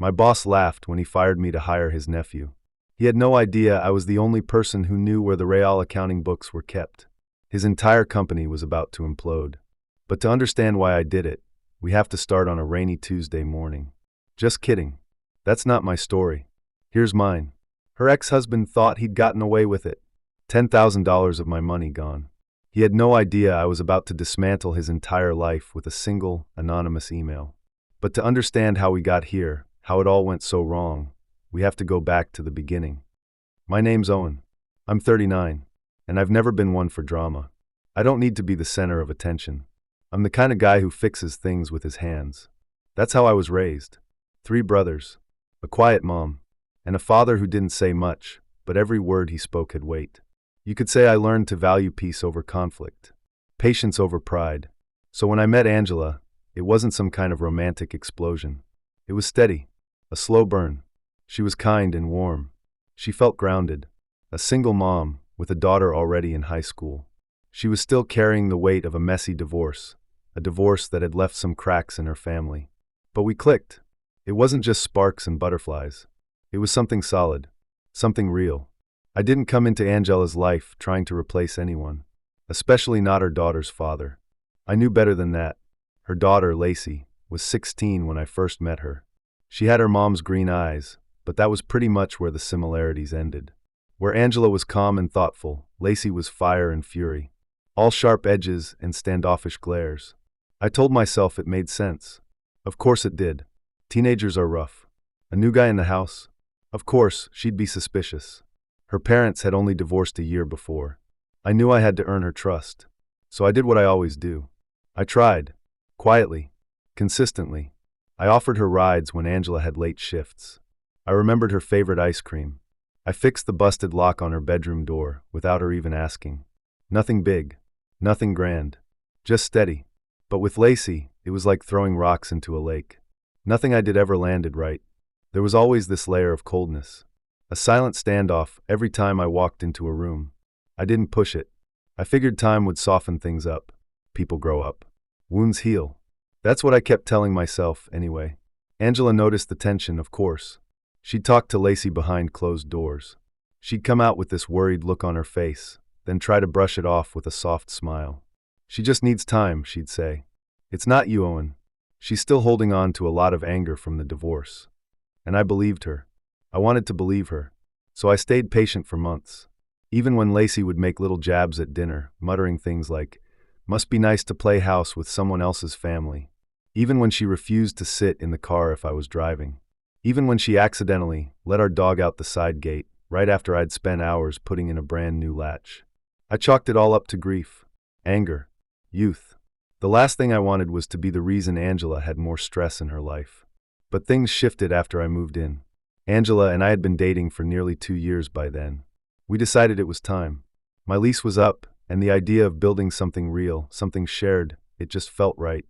My boss laughed when he fired me to hire his nephew. He had no idea I was the only person who knew where the Real accounting books were kept. His entire company was about to implode. But to understand why I did it, we have to start on a rainy Tuesday morning. Just kidding. That's not my story. Here's mine. Her ex-husband thought he'd gotten away with it. $10,000 of my money gone. He had no idea I was about to dismantle his entire life with a single, anonymous email. But to understand how we got here, how it all went so wrong, we have to go back to the beginning. My name's Owen. I'm 39, and I've never been one for drama. I don't need to be the center of attention. I'm the kind of guy who fixes things with his hands. That's how I was raised. 3 brothers, a quiet mom, and a father who didn't say much, but every word he spoke had weight. You could say I learned to value peace over conflict, patience over pride. So when I met Angela, it wasn't some kind of romantic explosion. It was steady, a slow burn. She was kind and warm. She felt grounded. A single mom, with a daughter already in high school. She was still carrying the weight of a messy divorce, a divorce that had left some cracks in her family. But we clicked. It wasn't just sparks and butterflies. It was something solid, something real. I didn't come into Angela's life trying to replace anyone, especially not her daughter's father. I knew better than that. Her daughter, Lacey, was 16 when I first met her. She had her mom's green eyes, but that was pretty much where the similarities ended. Where Angela was calm and thoughtful, Lacey was fire and fury. All sharp edges and standoffish glares. I told myself it made sense. Of course it did. Teenagers are rough. A new guy in the house? Of course, she'd be suspicious. Her parents had only divorced a year before. I knew I had to earn her trust. So I did what I always do. I tried. Quietly. Consistently. I offered her rides when Angela had late shifts. I remembered her favorite ice cream. I fixed the busted lock on her bedroom door without her even asking. Nothing big. Nothing grand. Just steady. But with Lacey, it was like throwing rocks into a lake. Nothing I did ever landed right. There was always this layer of coldness. A silent standoff every time I walked into a room. I didn't push it. I figured time would soften things up. People grow up. Wounds heal. That's what I kept telling myself, anyway. Angela noticed the tension, of course. She'd talk to Lacey behind closed doors. She'd come out with this worried look on her face, then try to brush it off with a soft smile. She just needs time, she'd say. It's not you, Owen. She's still holding on to a lot of anger from the divorce. And I believed her. I wanted to believe her. So I stayed patient for months. Even when Lacey would make little jabs at dinner, muttering things like, "Must be nice to play house with someone else's family." Even when she refused to sit in the car if I was driving. Even when she accidentally let our dog out the side gate, right after I'd spent hours putting in a brand new latch. I chalked it all up to grief, anger, youth. The last thing I wanted was to be the reason Angela had more stress in her life. But things shifted after I moved in. Angela and I had been dating for nearly 2 years by then. We decided it was time. My lease was up, and the idea of building something real, something shared, it just felt right.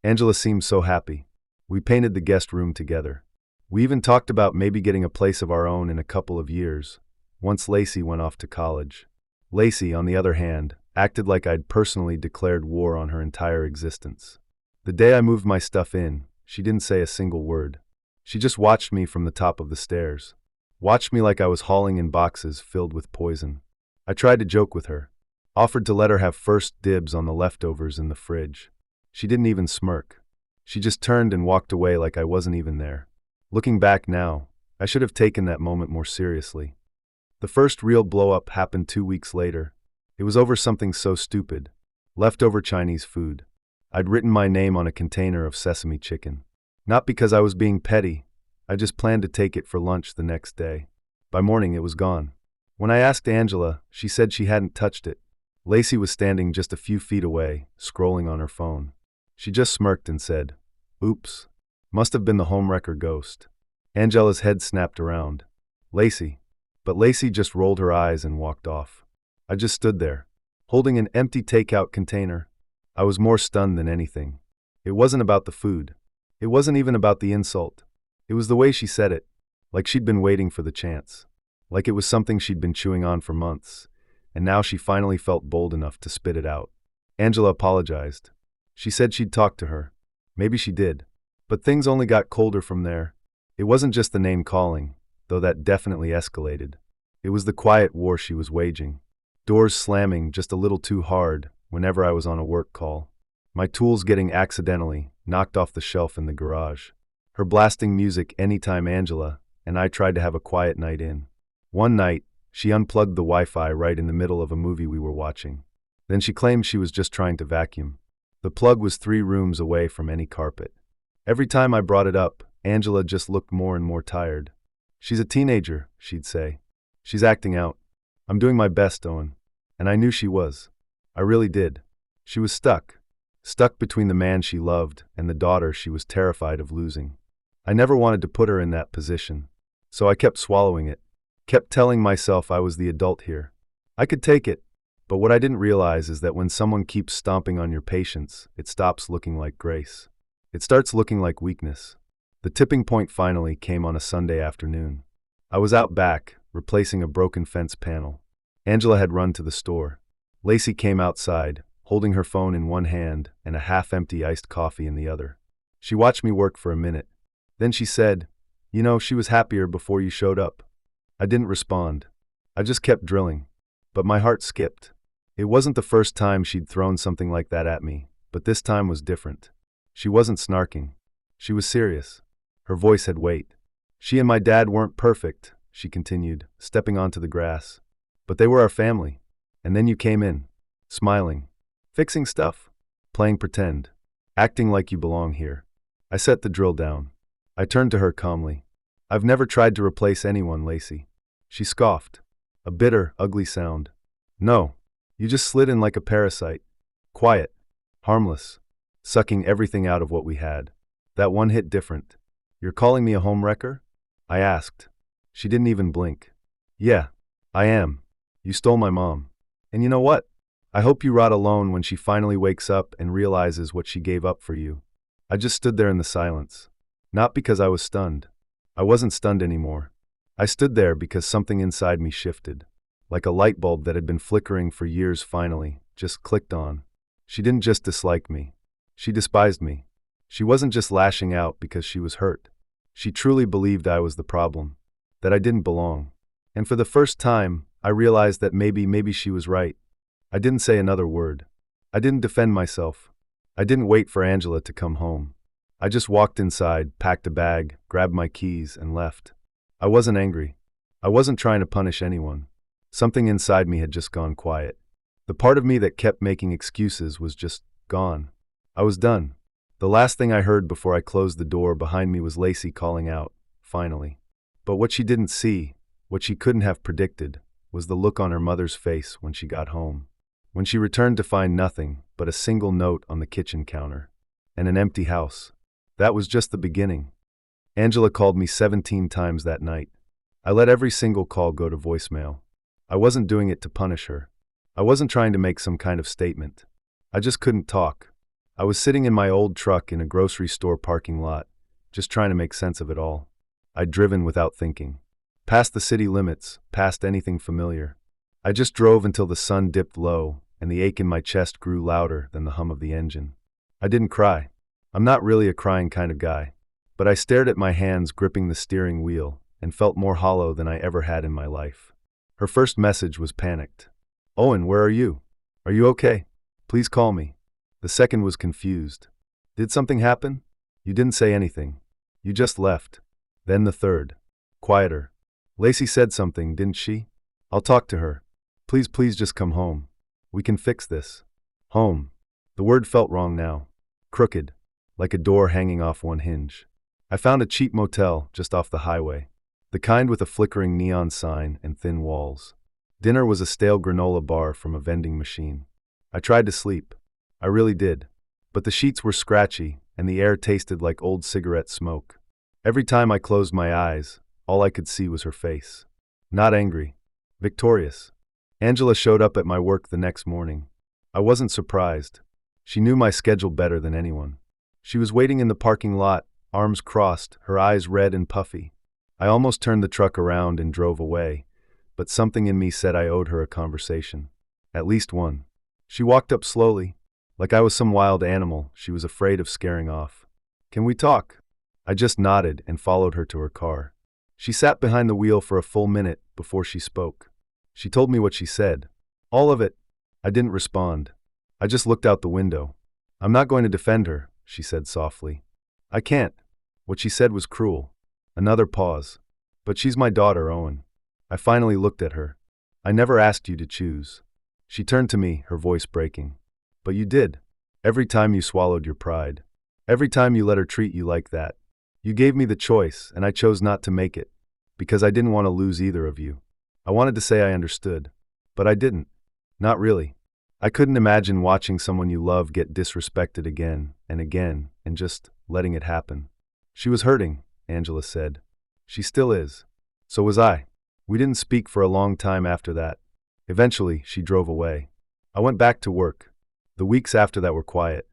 Angela seemed so happy. We painted the guest room together. We even talked about maybe getting a place of our own in a couple of years, once Lacey went off to college. Lacey, on the other hand, acted like I'd personally declared war on her entire existence. The day I moved my stuff in, she didn't say a single word. She just watched me from the top of the stairs. Watched me like I was hauling in boxes filled with poison. I tried to joke with her. Offered to let her have first dibs on the leftovers in the fridge. She didn't even smirk. She just turned and walked away like I wasn't even there. Looking back now, I should have taken that moment more seriously. The first real blow-up happened 2 weeks later. It was over something so stupid. Leftover Chinese food. I'd written my name on a container of sesame chicken. Not because I was being petty. I just planned to take it for lunch the next day. By morning, it was gone. When I asked Angela, she said she hadn't touched it. Lacey was standing just a few feet away, scrolling on her phone. She just smirked and said, "Oops. Must have been the homewrecker ghost." Angela's head snapped around. "Lacey." But Lacey just rolled her eyes and walked off. I just stood there, holding an empty takeout container. I was more stunned than anything. It wasn't about the food. It wasn't even about the insult. It was the way she said it, like she'd been waiting for the chance. Like it was something she'd been chewing on for months, and now she finally felt bold enough to spit it out. Angela apologized. She said she'd talk to her. Maybe she did. But things only got colder from there. It wasn't just the name calling, though that definitely escalated. It was the quiet war she was waging. Doors slamming just a little too hard whenever I was on a work call. My tools getting accidentally knocked off the shelf in the garage. Her blasting music anytime Angela and I tried to have a quiet night in. One night, she unplugged the Wi-Fi right in the middle of a movie we were watching. Then she claimed she was just trying to vacuum. The plug was 3 rooms away from any carpet. Every time I brought it up, Angela just looked more and more tired. "She's a teenager," she'd say. "She's acting out." "I'm doing my best, Owen." And I knew she was. I really did. She was stuck. Stuck between the man she loved and the daughter she was terrified of losing. I never wanted to put her in that position. So I kept swallowing it. Kept telling myself I was the adult here. I could take it. But what I didn't realize is that when someone keeps stomping on your patience, it stops looking like grace. It starts looking like weakness. The tipping point finally came on a Sunday afternoon. I was out back, replacing a broken fence panel. Angela had run to the store. Lacey came outside, holding her phone in one hand and a half-empty iced coffee in the other. She watched me work for a minute. Then she said, "You know, she was happier before you showed up." I didn't respond. I just kept drilling. But my heart skipped. It wasn't the first time she'd thrown something like that at me, but this time was different. She wasn't snarking. She was serious. Her voice had weight. "She and my dad weren't perfect," she continued, stepping onto the grass. "But they were our family. And then you came in, smiling, fixing stuff, playing pretend, acting like you belong here." I set the drill down. I turned to her calmly. "I've never tried to replace anyone, Lacey." She scoffed. A bitter, ugly sound. "No, you just slid in like a parasite. Quiet, harmless, sucking everything out of what we had. That one hit different." "You're calling me a homewrecker?" I asked. She didn't even blink. "Yeah, I am. You stole my mom. And you know what? I hope you rot alone when she finally wakes up and realizes what she gave up for you." I just stood there in the silence. Not because I was stunned. I wasn't stunned anymore. I stood there because something inside me shifted. Like a light bulb that had been flickering for years finally, just clicked on. She didn't just dislike me. She despised me. She wasn't just lashing out because she was hurt. She truly believed I was the problem. That I didn't belong. And for the first time, I realized that maybe she was right. I didn't say another word. I didn't defend myself. I didn't wait for Angela to come home. I just walked inside, packed a bag, grabbed my keys, and left. I wasn't angry. I wasn't trying to punish anyone. Something inside me had just gone quiet. The part of me that kept making excuses was just gone. I was done. The last thing I heard before I closed the door behind me was Lacey calling out, finally. But what she didn't see, what she couldn't have predicted, was the look on her mother's face when she got home. When she returned to find nothing but a single note on the kitchen counter. And an empty house. That was just the beginning. Angela called me 17 times that night. I let every single call go to voicemail. I wasn't doing it to punish her. I wasn't trying to make some kind of statement. I just couldn't talk. I was sitting in my old truck in a grocery store parking lot, just trying to make sense of it all. I'd driven without thinking. Past the city limits, past anything familiar. I just drove until the sun dipped low, and the ache in my chest grew louder than the hum of the engine. I didn't cry. I'm not really a crying kind of guy. But I stared at my hands gripping the steering wheel and felt more hollow than I ever had in my life. Her first message was panicked. "Owen, where are you? Are you okay? Please call me." The second was confused. "Did something happen? You didn't say anything. You just left." Then the third. Quieter. "Lacey said something, didn't she? I'll talk to her. Please just come home. We can fix this." Home. The word felt wrong now. Crooked. Like a door hanging off one hinge. I found a cheap motel just off the highway. The kind with a flickering neon sign and thin walls. Dinner was a stale granola bar from a vending machine. I tried to sleep. I really did. But the sheets were scratchy, and the air tasted like old cigarette smoke. Every time I closed my eyes, all I could see was her face. Not angry. Victorious. Angela showed up at my work the next morning. I wasn't surprised. She knew my schedule better than anyone. She was waiting in the parking lot, arms crossed, her eyes red and puffy. I almost turned the truck around and drove away, but something in me said I owed her a conversation. At least one. She walked up slowly, like I was some wild animal she was afraid of scaring off. "Can we talk?" I just nodded and followed her to her car. She sat behind the wheel for a full minute before she spoke. She told me what she said. All of it. I didn't respond. I just looked out the window. I'm not going to defend her, she said softly. I can't. What she said was cruel. Another pause. But she's my daughter, Owen. I finally looked at her. I never asked you to choose. She turned to me, her voice breaking. But you did. Every time you swallowed your pride. Every time you let her treat you like that. You gave me the choice, and I chose not to make it. Because I didn't want to lose either of you. I wanted to say I understood. But I didn't. Not really. I couldn't imagine watching someone you love get disrespected again and just letting it happen. She was hurting, Angela said. She still is. So was I. We didn't speak for a long time after that. Eventually, she drove away. I went back to work. The weeks after that were quiet.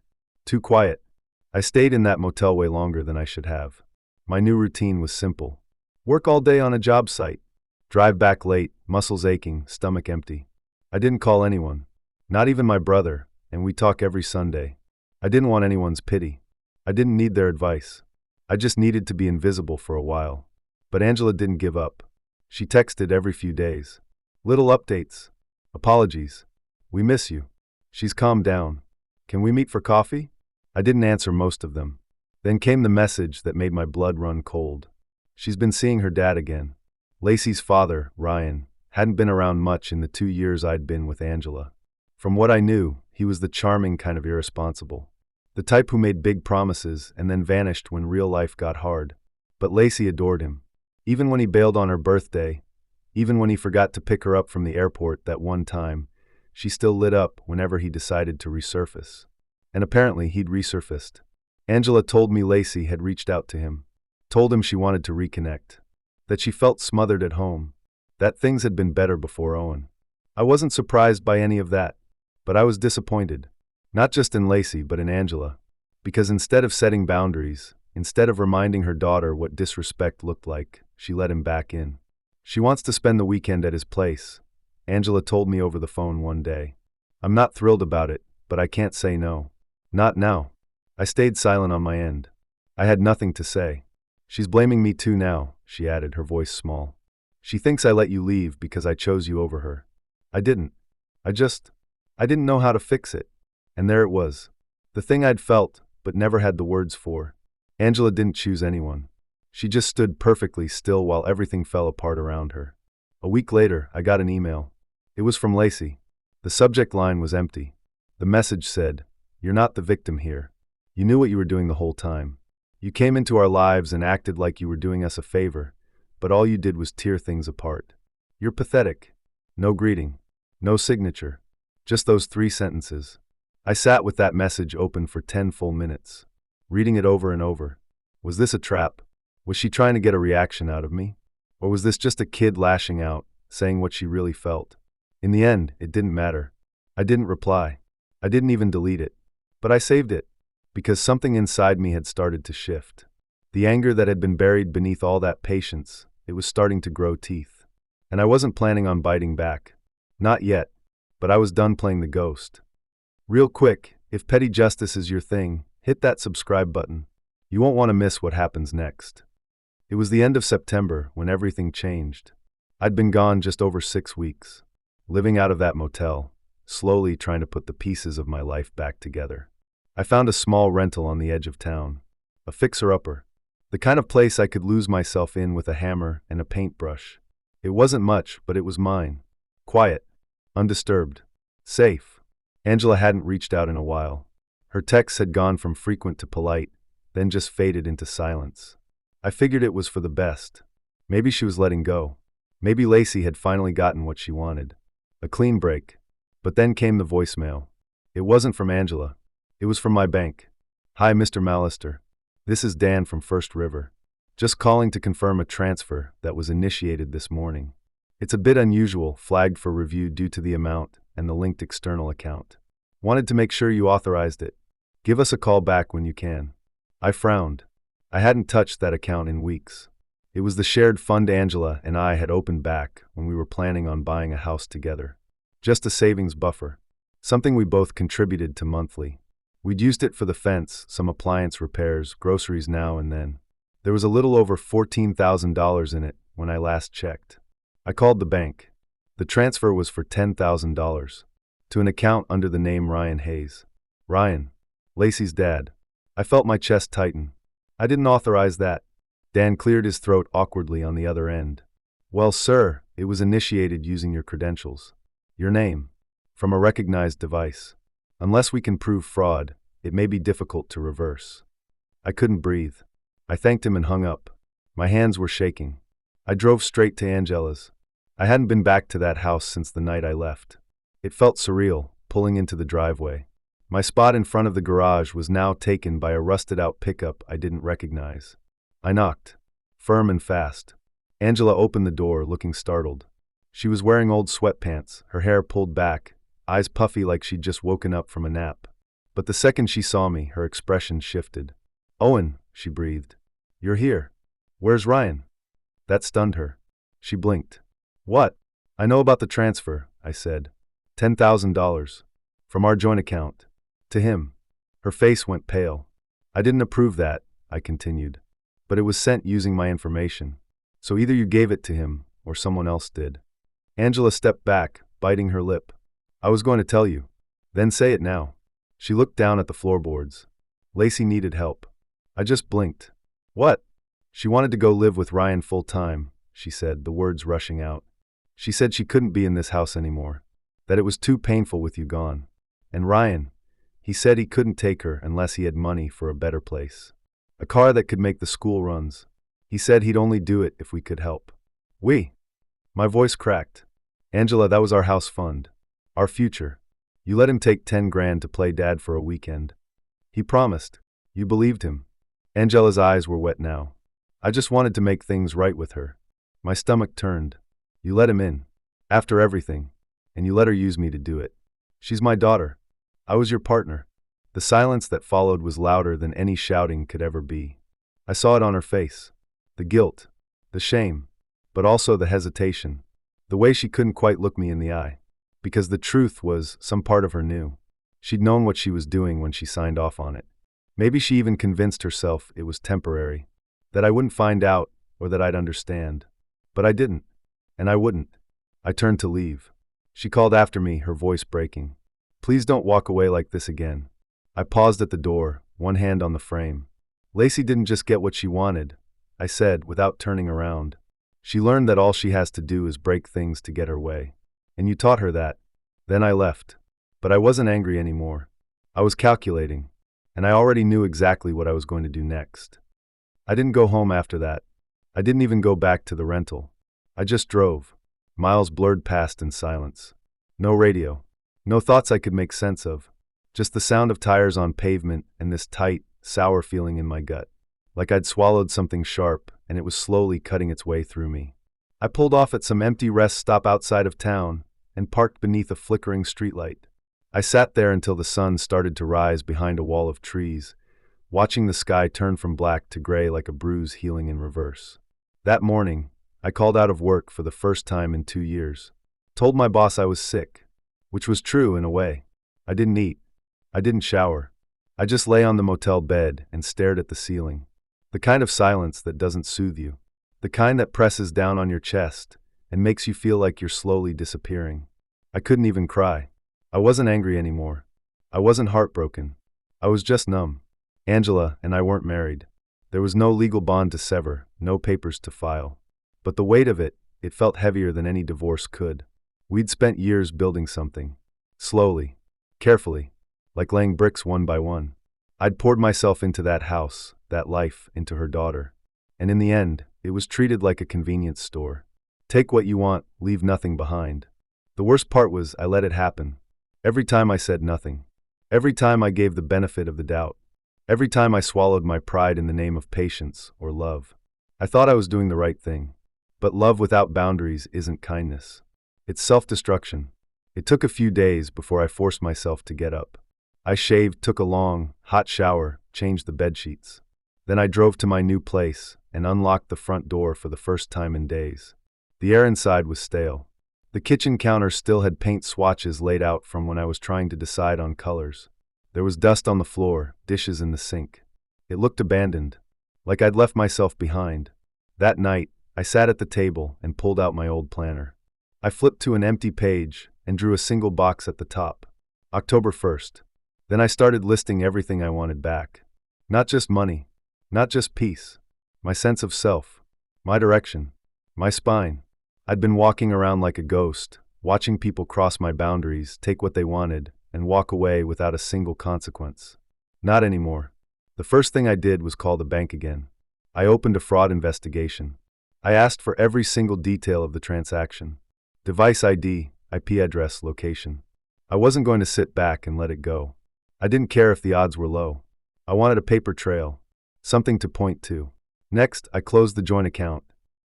Too quiet. I stayed in that motel way longer than I should have. My new routine was simple. Work all day on a job site. Drive back late, muscles aching, stomach empty. I didn't call anyone. Not even my brother, and we talk every Sunday. I didn't want anyone's pity. I didn't need their advice. I just needed to be invisible for a while. But Angela didn't give up. She texted every few days. Little updates. Apologies. We miss you. She's calmed down. Can we meet for coffee? I didn't answer most of them. Then came the message that made my blood run cold. She's been seeing her dad again. Lacey's father, Ryan, hadn't been around much in the 2 years I'd been with Angela. From what I knew, he was the charming kind of irresponsible. The type who made big promises and then vanished when real life got hard. But Lacey adored him. Even when he bailed on her birthday, even when he forgot to pick her up from the airport that one time, she still lit up whenever he decided to resurface. And apparently he'd resurfaced. Angela told me Lacey had reached out to him, told him she wanted to reconnect, that she felt smothered at home, that things had been better before Owen. I wasn't surprised by any of that, but I was disappointed, not just in Lacey but in Angela, because instead of setting boundaries, instead of reminding her daughter what disrespect looked like, she let him back in. She wants to spend the weekend at his place, Angela told me over the phone one day. I'm not thrilled about it, but I can't say no. Not now. I stayed silent on my end. I had nothing to say. She's blaming me too now, she added, her voice small. She thinks I let you leave because I chose you over her. I didn't. I didn't know how to fix it. And there it was. The thing I'd felt, but never had the words for. Angela didn't choose anyone. She just stood perfectly still while everything fell apart around her. A week later, I got an email. It was from Lacey. The subject line was empty. The message said, "You're not the victim here. You knew what you were doing the whole time. You came into our lives and acted like you were doing us a favor, but all you did was tear things apart. You're pathetic." No greeting. No signature. Just those 3 sentences. I sat with that message open for 10 full minutes, reading it over and over. Was this a trap? Was she trying to get a reaction out of me? Or was this just a kid lashing out, saying what she really felt? In the end, it didn't matter. I didn't reply. I didn't even delete it. But I saved it, because something inside me had started to shift. The anger that had been buried beneath all that patience, it was starting to grow teeth. And I wasn't planning on biting back. Not yet. But I was done playing the ghost. Real quick, if petty justice is your thing, hit that subscribe button. You won't want to miss what happens next. It was the end of September when everything changed. I'd been gone just over 6 weeks, living out of that motel, slowly trying to put the pieces of my life back together. I found a small rental on the edge of town, a fixer-upper, the kind of place I could lose myself in with a hammer and a paintbrush. It wasn't much, but it was mine. Quiet, undisturbed, safe. Angela hadn't reached out in a while. Her texts had gone from frequent to polite, then just faded into silence. I figured it was for the best. Maybe she was letting go. Maybe Lacey had finally gotten what she wanted. A clean break. But then came the voicemail. It wasn't from Angela. It was from my bank. "Hi, Mr. Mallister. This is Dan from First River. Just calling to confirm a transfer that was initiated this morning. It's a bit unusual, flagged for review due to the amount and the linked external account. Wanted to make sure you authorized it. Give us a call back when you can." I frowned. I hadn't touched that account in weeks. It was the shared fund Angela and I had opened back when we were planning on buying a house together. Just a savings buffer. Something we both contributed to monthly. We'd used it for the fence, some appliance repairs, groceries now and then. There was a little over $14,000 in it when I last checked. I called the bank. The transfer was for $10,000 to an account under the name Ryan Hayes. Ryan, Lacey's dad. I felt my chest tighten. I didn't authorize that. Dan cleared his throat awkwardly on the other end. Well, sir, it was initiated using your credentials. Your name. From a recognized device. Unless we can prove fraud, it may be difficult to reverse. I couldn't breathe. I thanked him and hung up. My hands were shaking. I drove straight to Angela's. I hadn't been back to that house since the night I left. It felt surreal, pulling into the driveway. My spot in front of the garage was now taken by a rusted-out pickup I didn't recognize. I knocked, firm and fast. Angela opened the door, looking startled. She was wearing old sweatpants, her hair pulled back, eyes puffy like she'd just woken up from a nap. But the second she saw me, her expression shifted. "Owen," she breathed. "You're here. Where's Ryan?" That stunned her. She blinked. "What?" "I know about the transfer," I said. $10,000. From our joint account. To him. Her face went pale. "I didn't approve that," I continued. "But it was sent using my information. So either you gave it to him, or someone else did." Angela stepped back, biting her lip. "I was going to tell you." "Then say it now." She looked down at the floorboards. Lacey needed help. I just blinked. "What?" "She wanted to go live with Ryan full-time," she said, the words rushing out. "She said she couldn't be in this house anymore. That it was too painful with you gone. And Ryan, he said he couldn't take her unless he had money for a better place. A car that could make the school runs. He said he'd only do it if we could help." "We?" My voice cracked. "Angela, that was our house fund. Our future. You let him take 10 grand to play dad for a weekend. He promised. You believed him." Angela's eyes were wet now. "I just wanted to make things right with her." My stomach turned. "You let him in. After everything. And you let her use me to do it. She's my daughter. I was your partner." The silence that followed was louder than any shouting could ever be. I saw it on her face. The guilt. The shame. But also the hesitation. The way she couldn't quite look me in the eye. Because the truth was, some part of her knew. She'd known what she was doing when she signed off on it. Maybe she even convinced herself it was temporary. That I wouldn't find out, or that I'd understand. But I didn't. And I wouldn't. I turned to leave. She called after me, her voice breaking. "Please don't walk away like this again." I paused at the door, one hand on the frame. "Lacey didn't just get what she wanted," I said, without turning around. "She learned that all she has to do is break things to get her way. And you taught her that." Then I left. But I wasn't angry anymore. I was calculating. And I already knew exactly what I was going to do next. I didn't go home after that. I didn't even go back to the rental. I just drove. Miles blurred past in silence. No radio. No thoughts I could make sense of. Just the sound of tires on pavement and this tight, sour feeling in my gut. Like I'd swallowed something sharp, and it was slowly cutting its way through me. I pulled off at some empty rest stop outside of town and parked beneath a flickering streetlight. I sat there until the sun started to rise behind a wall of trees, watching the sky turn from black to gray like a bruise healing in reverse. That morning, I called out of work for the first time in 2 years. Told my boss I was sick, which was true in a way. I didn't eat. I didn't shower. I just lay on the motel bed and stared at the ceiling. The kind of silence that doesn't soothe you. The kind that presses down on your chest and makes you feel like you're slowly disappearing. I couldn't even cry. I wasn't angry anymore. I wasn't heartbroken. I was just numb. Angela and I weren't married. There was no legal bond to sever, no papers to file. But the weight of it, it felt heavier than any divorce could. We'd spent years building something. Slowly. Carefully. Like laying bricks one by one. I'd poured myself into that house, that life, into her daughter. And in the end, it was treated like a convenience store. Take what you want, leave nothing behind. The worst part was I let it happen. Every time I said nothing. Every time I gave the benefit of the doubt. Every time I swallowed my pride in the name of patience or love. I thought I was doing the right thing. But love without boundaries isn't kindness. It's self-destruction. It took a few days before I forced myself to get up. I shaved, took a long, hot shower, changed the bedsheets. Then I drove to my new place and unlocked the front door for the first time in days. The air inside was stale. The kitchen counter still had paint swatches laid out from when I was trying to decide on colors. There was dust on the floor, dishes in the sink. It looked abandoned. like I'd left myself behind. That night, I sat at the table and pulled out my old planner. I flipped to an empty page and drew a single box at the top. October 1st. Then I started listing everything I wanted back. Not just money, not just peace, my sense of self, my direction, my spine. I'd been walking around like a ghost, watching people cross my boundaries, take what they wanted, and walk away without a single consequence. Not anymore. The first thing I did was call the bank again. I opened a fraud investigation. I asked for every single detail of the transaction. Device ID, IP address, location. I wasn't going to sit back and let it go. I didn't care if the odds were low. I wanted a paper trail, something to point to. Next, I closed the joint account.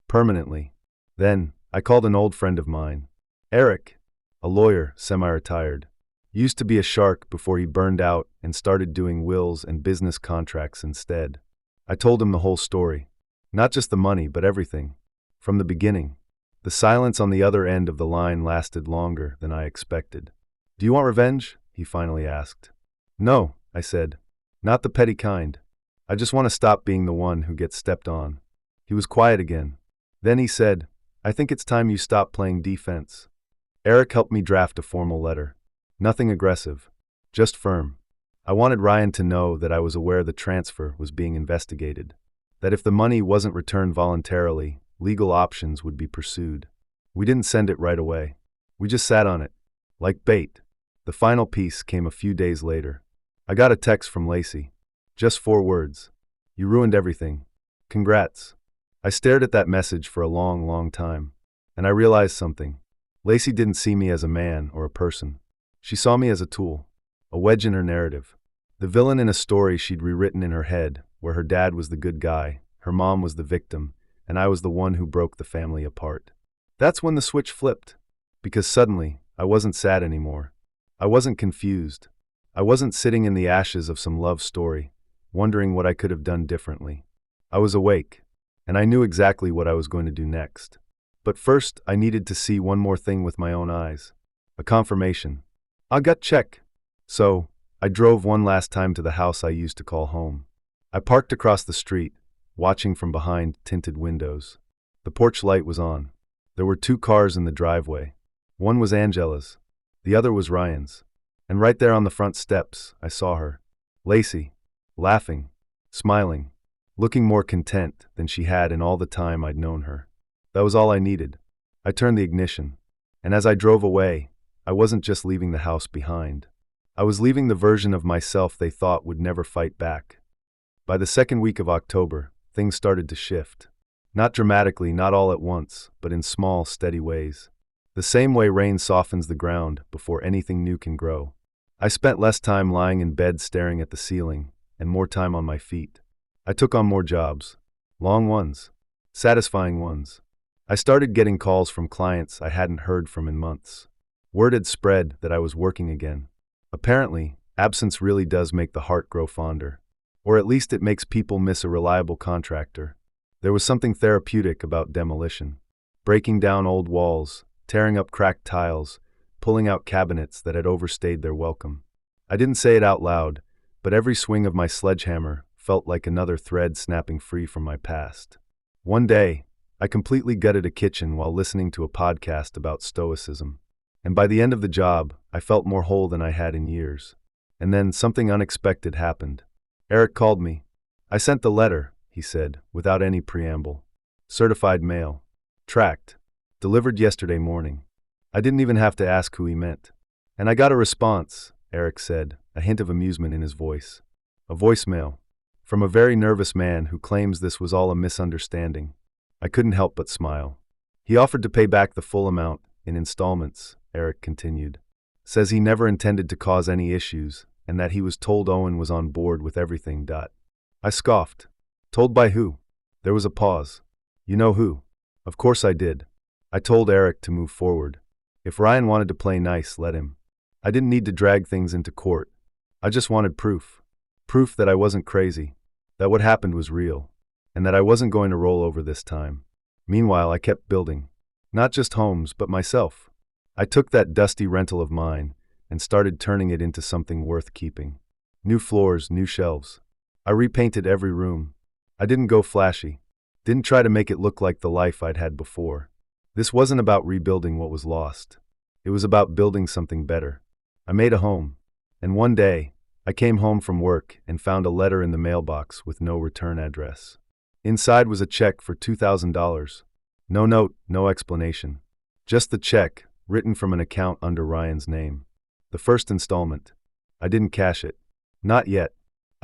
Permanently. Then, I called an old friend of mine. Eric, a lawyer, semi-retired. Used to be a shark before he burned out and started doing wills and business contracts instead. I told him the whole story. Not just the money, but everything. From the beginning. The silence on the other end of the line lasted longer than I expected. "Do you want revenge?" he finally asked. "No," I said. "Not the petty kind. I just want to stop being the one who gets stepped on." He was quiet again. Then he said, "I think it's time you stop playing defense." Eric helped me draft a formal letter. Nothing aggressive, just firm. I wanted Ryan to know that I was aware the transfer was being investigated, that if the money wasn't returned voluntarily, legal options would be pursued. We didn't send it right away. We just sat on it, like bait. The final piece came a few days later. I got a text from Lacey. Just 4 words. "You ruined everything. Congrats." I stared at that message for a long, long time, and I realized something. Lacey didn't see me as a man or a person. She saw me as a tool, a wedge in her narrative. The villain in a story she'd rewritten in her head, where her dad was the good guy, her mom was the victim, and I was the one who broke the family apart. That's when the switch flipped, because suddenly, I wasn't sad anymore. I wasn't confused. I wasn't sitting in the ashes of some love story, wondering what I could have done differently. I was awake, and I knew exactly what I was going to do next. But first, I needed to see one more thing with my own eyes. A confirmation. A gut check. So, I drove one last time to the house I used to call home. I parked across the street, watching from behind tinted windows. The porch light was on. There were 2 cars in the driveway. One was Angela's. The other was Ryan's. And right there on the front steps, I saw her. Lacey. Laughing. Smiling. Looking more content than she had in all the time I'd known her. That was all I needed. I turned the ignition. And as I drove away, I wasn't just leaving the house behind. I was leaving the version of myself they thought would never fight back. By the second week of October, things started to shift. Not dramatically, not all at once, but in small, steady ways. The same way rain softens the ground before anything new can grow. I spent less time lying in bed staring at the ceiling, and more time on my feet. I took on more jobs. Long ones. Satisfying ones. I started getting calls from clients I hadn't heard from in months. Word had spread that I was working again. Apparently, absence really does make the heart grow fonder. Or at least it makes people miss a reliable contractor. There was something therapeutic about demolition. Breaking down old walls, tearing up cracked tiles, pulling out cabinets that had overstayed their welcome. I didn't say it out loud, but every swing of my sledgehammer felt like another thread snapping free from my past. One day, I completely gutted a kitchen while listening to a podcast about stoicism. And by the end of the job, I felt more whole than I had in years. And then something unexpected happened. Eric called me. "I sent the letter," he said, without any preamble. "Certified mail. Tracked. Delivered yesterday morning." I didn't even have to ask who he meant. "And I got a response," Eric said, a hint of amusement in his voice. "A voicemail. From a very nervous man who claims this was all a misunderstanding." I couldn't help but smile. "He offered to pay back the full amount, in installments," Eric continued. "Says he never intended to cause any issues, and that he was told Owen was on board with everything. I scoffed. "Told by who?" There was a pause. "You know who." Of course I did. I told Eric to move forward. If Ryan wanted to play nice, let him. I didn't need to drag things into court. I just wanted proof. Proof that I wasn't crazy, that what happened was real, and that I wasn't going to roll over this time. Meanwhile, I kept building. Not just homes, but myself. I took that dusty rental of mine and started turning it into something worth keeping. New floors, new shelves. I repainted every room. I didn't go flashy. Didn't try to make it look like the life I'd had before. This wasn't about rebuilding what was lost. It was about building something better. I made a home. And one day, I came home from work and found a letter in the mailbox with no return address. Inside was a check for $2,000. No note, no explanation. Just the check, written from an account under Ryan's name. The first installment. I didn't cash it. Not yet.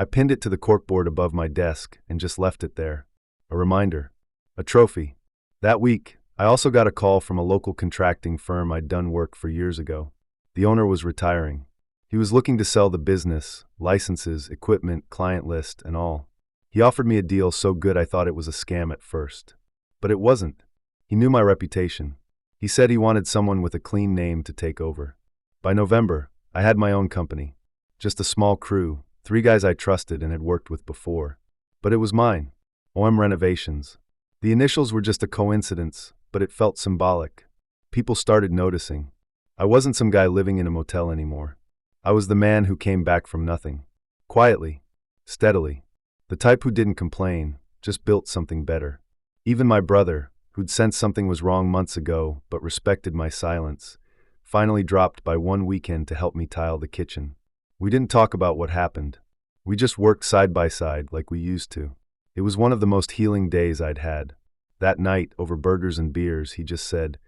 I pinned it to the corkboard above my desk and just left it there. A reminder. A trophy. That week, I also got a call from a local contracting firm I'd done work for years ago. The owner was retiring. He was looking to sell the business, licenses, equipment, client list, and all. He offered me a deal so good I thought it was a scam at first. But it wasn't. He knew my reputation. He said he wanted someone with a clean name to take over. By November, I had my own company. Just a small crew, 3 guys I trusted and had worked with before. But it was mine. OM Renovations. The initials were just a coincidence, but it felt symbolic. People started noticing. I wasn't some guy living in a motel anymore. I was the man who came back from nothing. Quietly. Steadily. The type who didn't complain, just built something better. Even my brother, who'd sensed something was wrong months ago but respected my silence, finally dropped by one weekend to help me tile the kitchen. We didn't talk about what happened. We just worked side by side like we used to. It was one of the most healing days I'd had. That night, over burgers and beers, he just said,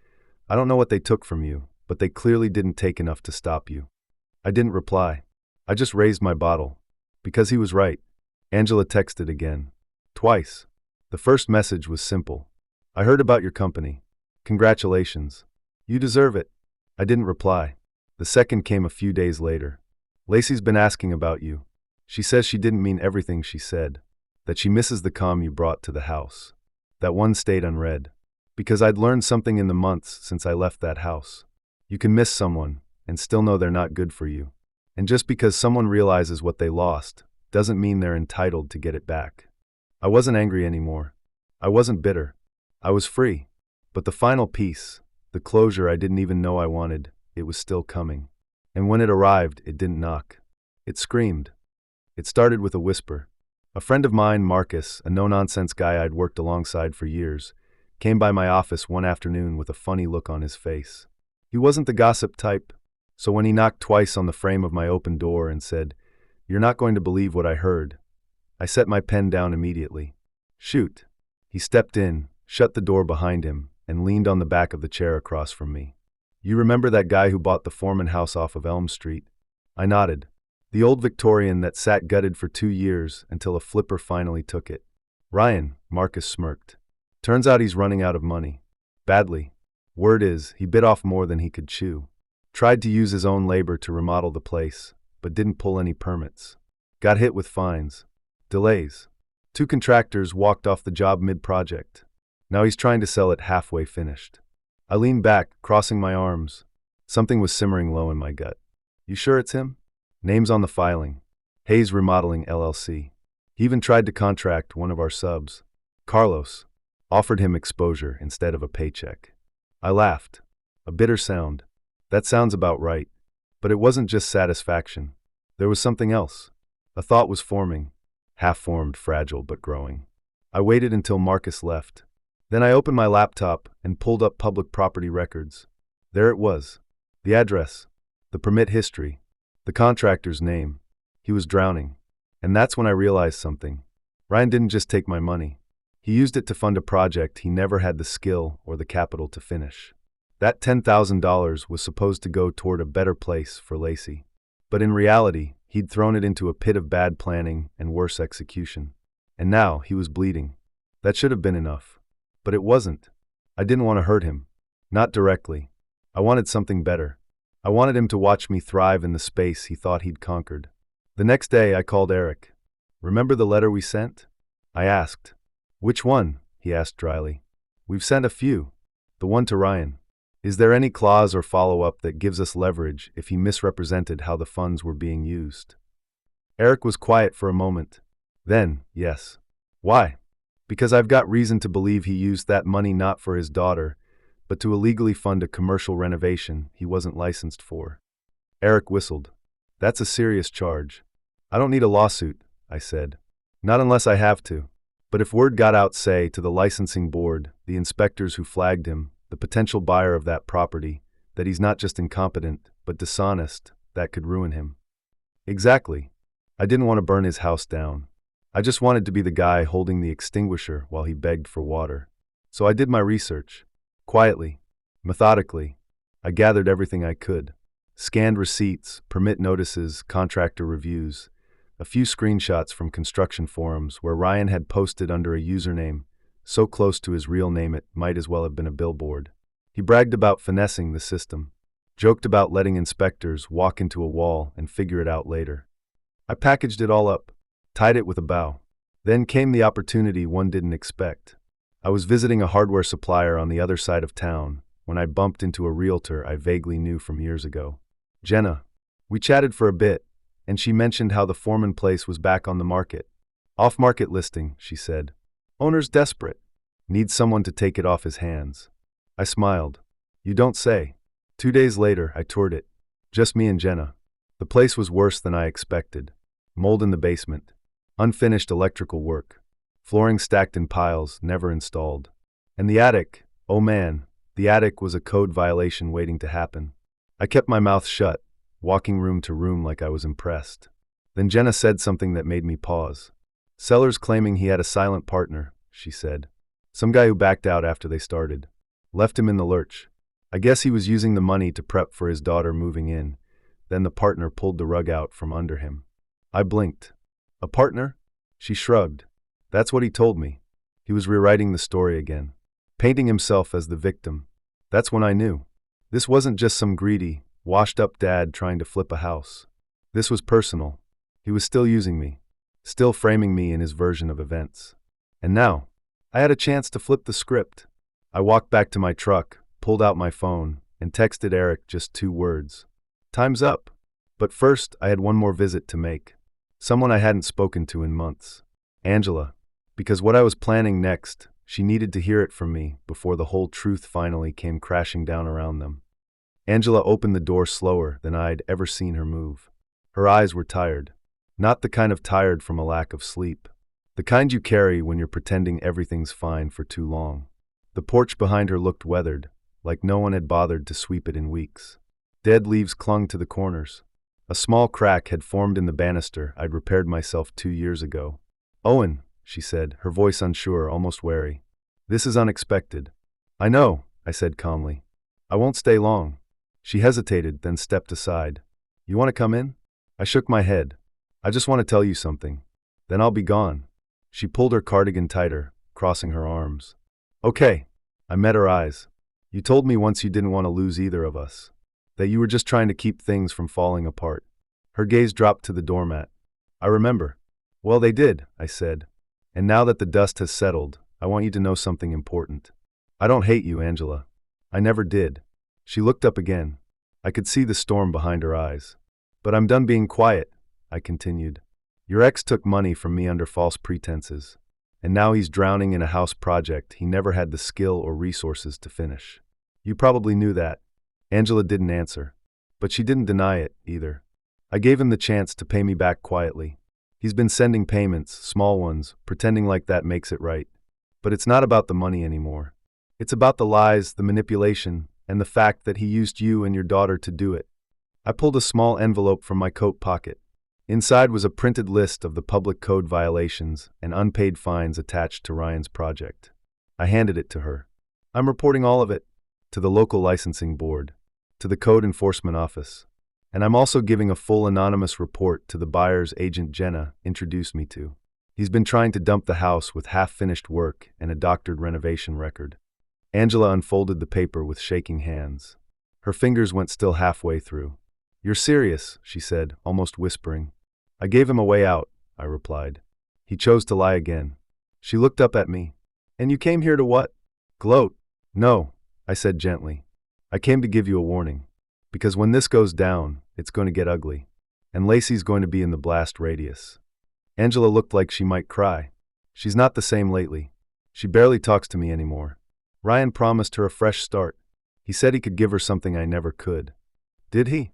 "I don't know what they took from you, but they clearly didn't take enough to stop you." I didn't reply. I just raised my bottle. Because he was right. Angela texted again. Twice. The first message was simple. "I heard about your company. Congratulations. You deserve it." I didn't reply. The second came a few days later. "Lacey's been asking about you. She says she didn't mean everything she said. That she misses the calm you brought to the house." That one stayed unread. Because I'd learned something in the months since I left that house. You can miss someone and still know they're not good for you. And just because someone realizes what they lost doesn't mean they're entitled to get it back. I wasn't angry anymore. I wasn't bitter. I was free. But the final piece, the closure I didn't even know I wanted, it was still coming. And when it arrived, it didn't knock. It screamed. It started with a whisper. A friend of mine, Marcus, a no-nonsense guy I'd worked alongside for years, came by my office one afternoon with a funny look on his face. He wasn't the gossip type, so when he knocked twice on the frame of my open door and said, "You're not going to believe what I heard," I set my pen down immediately. "Shoot." He stepped in, shut the door behind him, and leaned on the back of the chair across from me. "You remember that guy who bought the Foreman house off of Elm Street?" I nodded. The old Victorian that sat gutted for 2 years until a flipper finally took it. "Ryan," Marcus smirked. "Turns out he's running out of money. Badly. Word is, he bit off more than he could chew. Tried to use his own labor to remodel the place, but didn't pull any permits. Got hit with fines. Delays. 2 contractors walked off the job mid-project. Now he's trying to sell it halfway finished." I leaned back, crossing my arms. Something was simmering low in my gut. "You sure it's him?" "Name's on the filing. Hayes Remodeling LLC. He even tried to contract one of our subs. Carlos. Offered him exposure instead of a paycheck." I laughed. A bitter sound. That sounds about right. But it wasn't just satisfaction. There was something else. A thought was forming. Half-formed, fragile, but growing. I waited until Marcus left. Then I opened my laptop and pulled up public property records. There it was. The address. The permit history. The contractor's name. He was drowning. And that's when I realized something. Ryan didn't just take my money. He used it to fund a project he never had the skill or the capital to finish. That $10,000 was supposed to go toward a better place for Lacey. But in reality, he'd thrown it into a pit of bad planning and worse execution. And now he was bleeding. That should have been enough. But it wasn't. I didn't want to hurt him. Not directly. I wanted something better. I wanted him to watch me thrive in the space he thought he'd conquered. The next day, I called Eric. "Remember the letter we sent?" I asked. "Which one?" he asked dryly. "We've sent a few. The one to Ryan. Is there any clause or follow-up that gives us leverage if he misrepresented how the funds were being used?" Eric was quiet for a moment. Then, "Yes." "Why?" "Because I've got reason to believe he used that money not for his daughter, but to illegally fund a commercial renovation he wasn't licensed for." Eric whistled. "That's a serious charge." "I don't need a lawsuit," I said. "Not unless I have to." But if word got out, say, to the licensing board, the inspectors who flagged him, the potential buyer of that property, that he's not just incompetent, but dishonest, that could ruin him. Exactly. I didn't want to burn his house down. I just wanted to be the guy holding the extinguisher while he begged for water. So I did my research. Quietly. Methodically. I gathered everything I could. Scanned receipts, permit notices, contractor reviews, a few screenshots from construction forums where Ryan had posted under a username so close to his real name it might as well have been a billboard. He bragged about finessing the system, joked about letting inspectors walk into a wall and figure it out later. I packaged it all up, tied it with a bow. Then came the opportunity one didn't expect. I was visiting a hardware supplier on the other side of town when I bumped into a realtor I vaguely knew from years ago. Jenna. We chatted for a bit, and she mentioned how the Foreman place was back on the market. Off-market listing, she said. Owner's desperate. Needs someone to take it off his hands. I smiled. You don't say. 2 days later, I toured it. Just me and Jenna. The place was worse than I expected. Mold in the basement. Unfinished electrical work. Flooring stacked in piles, never installed. And the attic, oh man, the attic was a code violation waiting to happen. I kept my mouth shut, walking room to room like I was impressed. Then Jenna said something that made me pause. Seller's claiming he had a silent partner, she said. Some guy who backed out after they started. Left him in the lurch. I guess he was using the money to prep for his daughter moving in. Then the partner pulled the rug out from under him. I blinked. A partner? She shrugged. That's what he told me. He was rewriting the story again. Painting himself as the victim. That's when I knew. This wasn't just some greedy, washed-up dad trying to flip a house. This was personal. He was still using me. Still framing me in his version of events. And now, I had a chance to flip the script. I walked back to my truck, pulled out my phone, and texted Eric just 2 words. Time's up. But first, I had one more visit to make. Someone I hadn't spoken to in months. Angela. Because what I was planning next, she needed to hear it from me before the whole truth finally came crashing down around them. Angela opened the door slower than I'd ever seen her move. Her eyes were tired. Not the kind of tired from a lack of sleep. The kind you carry when you're pretending everything's fine for too long. The porch behind her looked weathered, like no one had bothered to sweep it in weeks. Dead leaves clung to the corners. A small crack had formed in the banister I'd repaired myself 2 years ago. Owen, she said, her voice unsure, almost wary. This is unexpected. I know, I said calmly. I won't stay long. She hesitated, then stepped aside. You want to come in? I shook my head. I just want to tell you something. Then I'll be gone. She pulled her cardigan tighter, crossing her arms. Okay. I met her eyes. You told me once you didn't want to lose either of us. That you were just trying to keep things from falling apart. Her gaze dropped to the doormat. I remember. Well, they did, I said. And now that the dust has settled, I want you to know something important. I don't hate you, Angela. I never did. She looked up again. I could see the storm behind her eyes. But I'm done being quiet, I continued. Your ex took money from me under false pretenses. And now he's drowning in a house project he never had the skill or resources to finish. You probably knew that. Angela didn't answer. But she didn't deny it, either. I gave him the chance to pay me back quietly. He's been sending payments, small ones, pretending like that makes it right. But it's not about the money anymore. It's about the lies, the manipulation, and the fact that he used you and your daughter to do it. I pulled a small envelope from my coat pocket. Inside was a printed list of the public code violations and unpaid fines attached to Ryan's project. I handed it to her. I'm reporting all of it. To the local licensing board. To the code enforcement office. And I'm also giving a full anonymous report to the buyer's agent Jenna introduced me to. He's been trying to dump the house with half-finished work and a doctored renovation record. Angela unfolded the paper with shaking hands. Her fingers went still halfway through. You're serious, she said, almost whispering. I gave him a way out, I replied. He chose to lie again. She looked up at me. And you came here to what? Gloat. No, I said gently. I came to give you a warning. Because when this goes down, it's going to get ugly. And Lacey's going to be in the blast radius. Angela looked like she might cry. She's not the same lately. She barely talks to me anymore. Ryan promised her a fresh start. He said he could give her something I never could. Did he?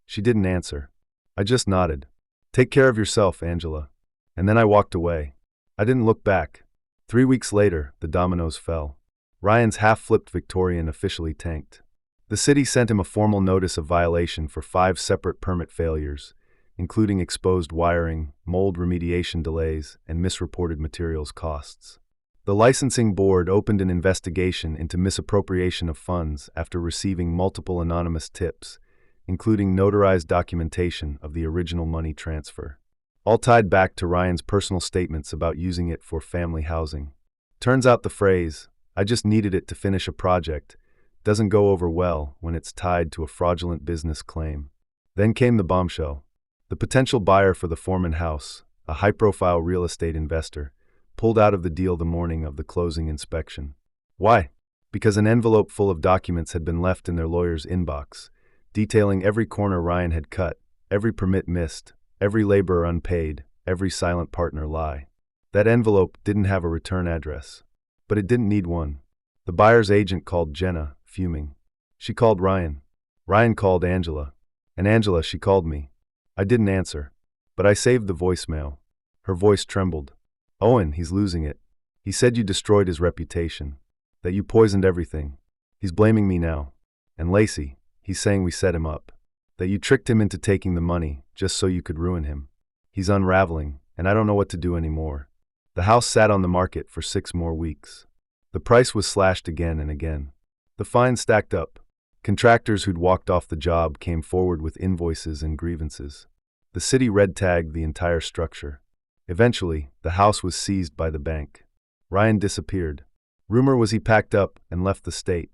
She didn't answer. I just nodded. Take care of yourself, Angela. And then I walked away. I didn't look back. 3 weeks later, the dominoes fell. Ryan's half-flipped Victorian officially tanked. The city sent him a formal notice of violation for 5 separate permit failures, including exposed wiring, mold remediation delays, and misreported materials costs. The licensing board opened an investigation into misappropriation of funds after receiving multiple anonymous tips, including notarized documentation of the original money transfer, all tied back to Ryan's personal statements about using it for family housing. Turns out the phrase, "I just needed it to finish a project," doesn't go over well when it's tied to a fraudulent business claim. Then came the bombshell. The potential buyer for the Foreman house, a high-profile real estate investor, pulled out of the deal the morning of the closing inspection. Why? Because an envelope full of documents had been left in their lawyer's inbox, detailing every corner Ryan had cut, every permit missed, every laborer unpaid, every silent partner lie. That envelope didn't have a return address, but it didn't need one. The buyer's agent called Jenna, fuming. She called Ryan. Ryan called Angela. And Angela, she called me. I didn't answer, but I saved the voicemail. Her voice trembled. "Owen, he's losing it. He said you destroyed his reputation, that you poisoned everything. He's blaming me now. And Lacey, he's saying we set him up, that you tricked him into taking the money just so you could ruin him. He's unraveling, and I don't know what to do anymore." The house sat on the market for 6 more weeks. The price was slashed again and again. The fines stacked up. Contractors who'd walked off the job came forward with invoices and grievances. The city red-tagged the entire structure. Eventually, the house was seized by the bank. Ryan disappeared. Rumor was he packed up and left the state.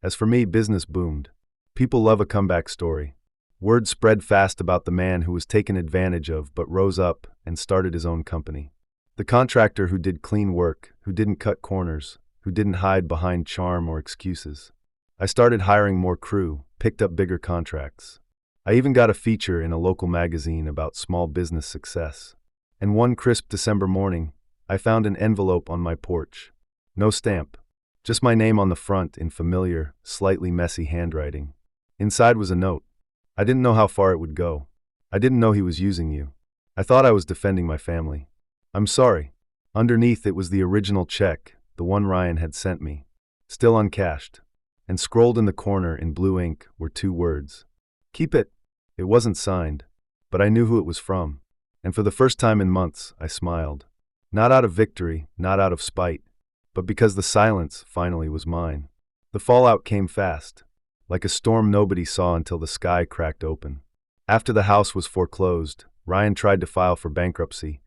As for me, business boomed. People love a comeback story. Word spread fast about the man who was taken advantage of but rose up and started his own company. The contractor who did clean work, who didn't cut corners, who didn't hide behind charm or excuses. I started hiring more crew, picked up bigger contracts. I even got a feature in a local magazine about small business success. And one crisp December morning, I found an envelope on my porch. No stamp, just my name on the front in familiar, slightly messy handwriting. Inside was a note. I didn't know how far it would go. I didn't know he was using you. I thought I was defending my family. I'm sorry. Underneath it was the original check, the one Ryan had sent me, still uncashed. And scrolled in the corner in blue ink were 2 words. Keep it. It wasn't signed, but I knew who it was from. And for the first time in months, I smiled. Not out of victory, not out of spite, but because the silence finally was mine. The fallout came fast, like a storm nobody saw until the sky cracked open. After the house was foreclosed, Ryan tried to file for bankruptcy,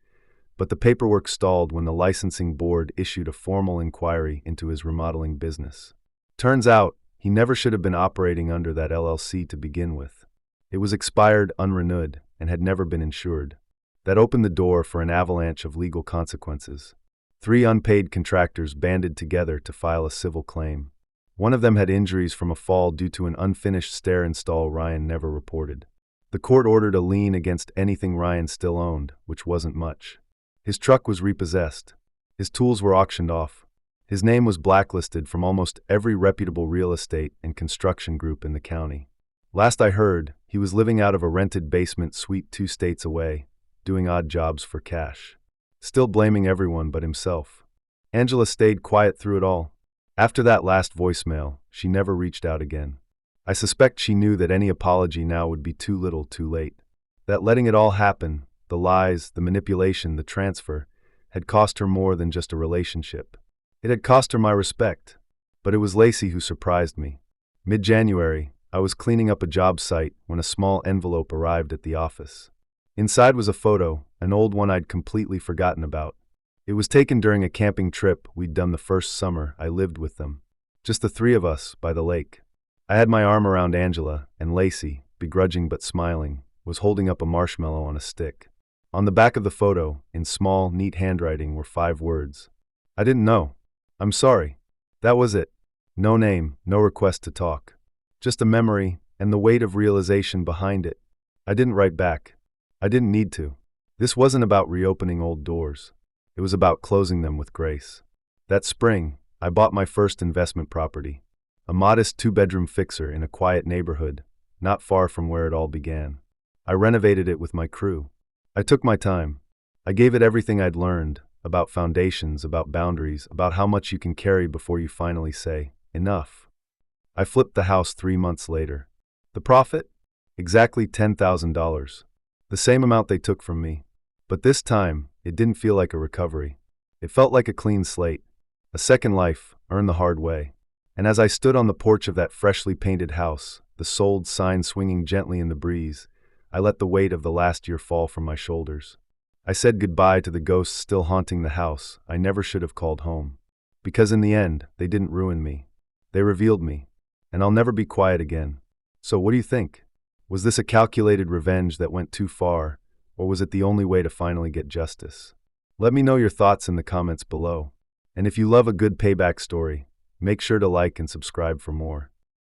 but the paperwork stalled when the licensing board issued a formal inquiry into his remodeling business. Turns out, he never should have been operating under that LLC to begin with. It was expired, unrenewed, and had never been insured. That opened the door for an avalanche of legal consequences. 3 unpaid contractors banded together to file a civil claim. One of them had injuries from a fall due to an unfinished stair install Ryan never reported. The court ordered a lien against anything Ryan still owned, which wasn't much. His truck was repossessed. His tools were auctioned off. His name was blacklisted from almost every reputable real estate and construction group in the county. Last I heard, he was living out of a rented basement suite 2 states away, doing odd jobs for cash. Still blaming everyone but himself. Angela stayed quiet through it all. After that last voicemail, she never reached out again. I suspect she knew that any apology now would be too little too late. That letting it all happen, the lies, the manipulation, the transfer, had cost her more than just a relationship. It had cost her my respect. But it was Lacey who surprised me. Mid-January, I was cleaning up a job site when a small envelope arrived at the office. Inside was a photo, an old one I'd completely forgotten about. It was taken during a camping trip we'd done the first summer I lived with them. Just the 3 of us by the lake. I had my arm around Angela, and Lacey, begrudging but smiling, was holding up a marshmallow on a stick. On the back of the photo, in small, neat handwriting, were 5 words. I didn't know. I'm sorry. That was it. No name, no request to talk. Just a memory, and the weight of realization behind it. I didn't write back. I didn't need to. This wasn't about reopening old doors. It was about closing them with grace. That spring, I bought my first investment property. A modest 2-bedroom fixer in a quiet neighborhood, not far from where it all began. I renovated it with my crew. I took my time. I gave it everything I'd learned, about foundations, about boundaries, about how much you can carry before you finally say, enough. I flipped the house 3 months later. The profit? Exactly $10,000. The same amount they took from me. But this time, it didn't feel like a recovery. It felt like a clean slate. A second life, earned the hard way. And as I stood on the porch of that freshly painted house, the sold sign swinging gently in the breeze, I let the weight of the last year fall from my shoulders. I said goodbye to the ghosts still haunting the house I never should have called home. Because in the end, they didn't ruin me. They revealed me. And I'll never be quiet again. So what do you think? Was this a calculated revenge that went too far, or was it the only way to finally get justice? Let me know your thoughts in the comments below. And if you love a good payback story, make sure to like and subscribe for more.